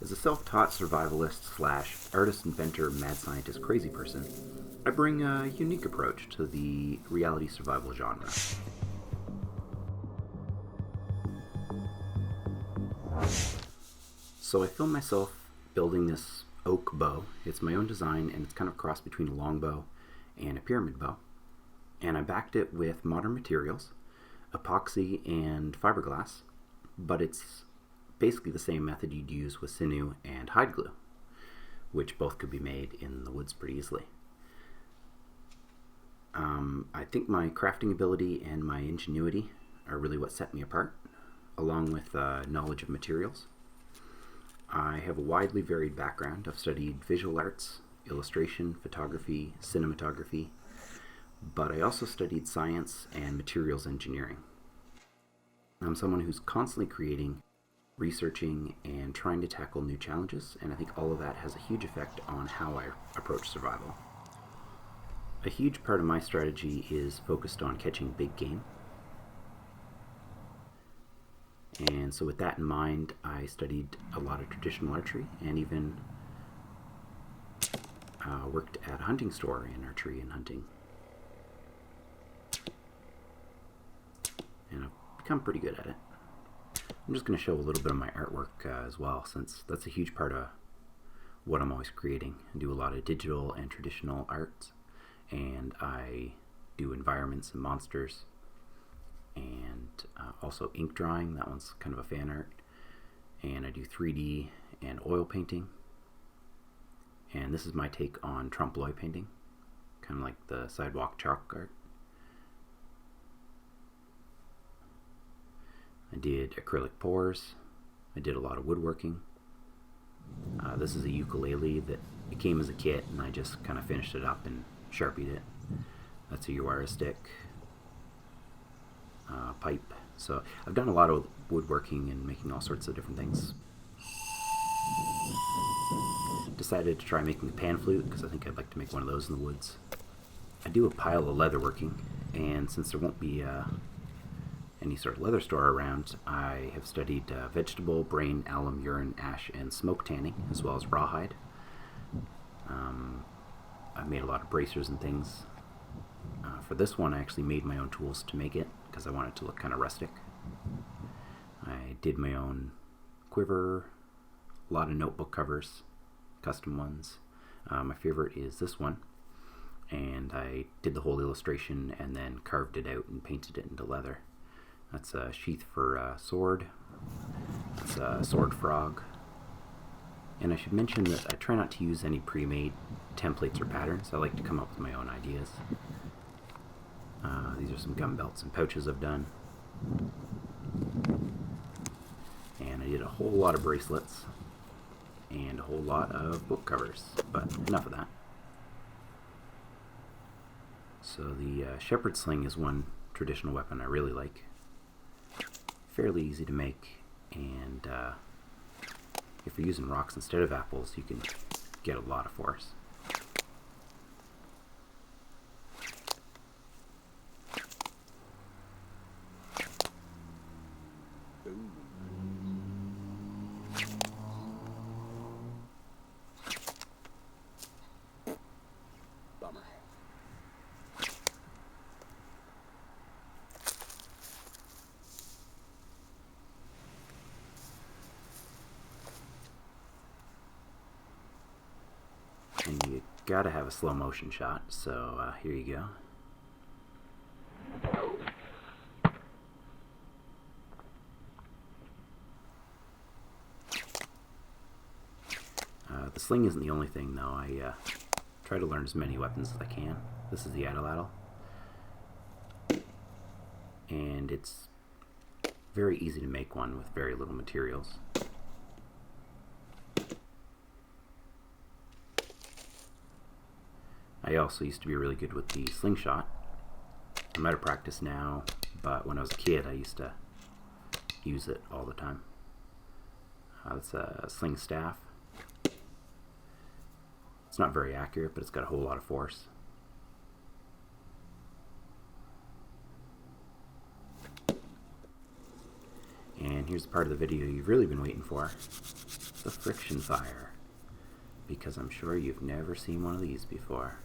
As a self-taught survivalist slash artist, inventor, mad scientist, crazy person, I bring a unique approach to the reality survival genre. So I filmed myself building this oak bow. It's my own design, and it's kind of a cross between a longbow and a pyramid bow. And I backed it with modern materials, epoxy and fiberglass, but it's basically the same method you'd use with sinew and hide glue, which both could be made in the woods pretty easily. I think my crafting ability and my ingenuity are really what set me apart, along with knowledge of materials. I have a widely varied background. I've studied visual arts, illustration, photography, cinematography, but I also studied science and materials engineering. I'm someone who's constantly creating, researching, and trying to tackle new challenges, and I think all of that has a huge effect on how I approach survival. A huge part of my strategy is focused on catching big game. And so with that in mind, I studied a lot of traditional archery and even worked at a hunting store in archery and hunting. And I've become pretty good at it. I'm just going to show a little bit of my artwork as well, since that's a huge part of what I'm always creating. I do a lot of digital and traditional arts, and I do environments and monsters, and also ink drawing. That one's kind of a fan art. And I do 3D and oil painting. And this is my take on trompe l'oeil painting, kind of like the sidewalk chalk art. I did acrylic pours. I did a lot of woodworking. This is a ukulele that it came as a kit, and I just kind of finished it up and sharpied it. That's a Uwara stick, pipe. So I've done a lot of woodworking and making all sorts of different things. Decided to try making a pan flute because I think I'd like to make one of those in the woods. I do a pile of leatherworking, and since there won't be any sort of leather store around, I have studied vegetable, brain, alum, urine, ash, and smoke tanning, as well as rawhide. I've made a lot of bracers and things. For this one, I actually made my own tools to make it, because I wanted it to look kind of rustic. I did my own quiver, a lot of notebook covers, custom ones. My favorite is this one, and I did the whole illustration and then carved it out and painted it into leather. That's a sheath for a sword. That's a sword frog. And I should mention that I try not to use any pre-made templates or patterns. I like to come up with my own ideas. These are some gum belts and pouches I've done. And I did a whole lot of bracelets and a whole lot of book covers, but enough of that. So the shepherd sling is one traditional weapon I really like. Fairly easy to make, and if you're using rocks instead of apples, you can get a lot of force. Bummer. And you gotta have a slow motion shot, so here you go. The sling isn't the only thing, though. I try to learn as many weapons as I can. This is the Atlatl, and it's very easy to make one with very little materials. I also used to be really good with the slingshot. I'm out of practice now, but when I was a kid I used to use it all the time. That's a sling staff. It's not very accurate, but it's got a whole lot of force. And here's the part of the video you've really been waiting for. the friction fire, because I'm sure you've never seen one of these before.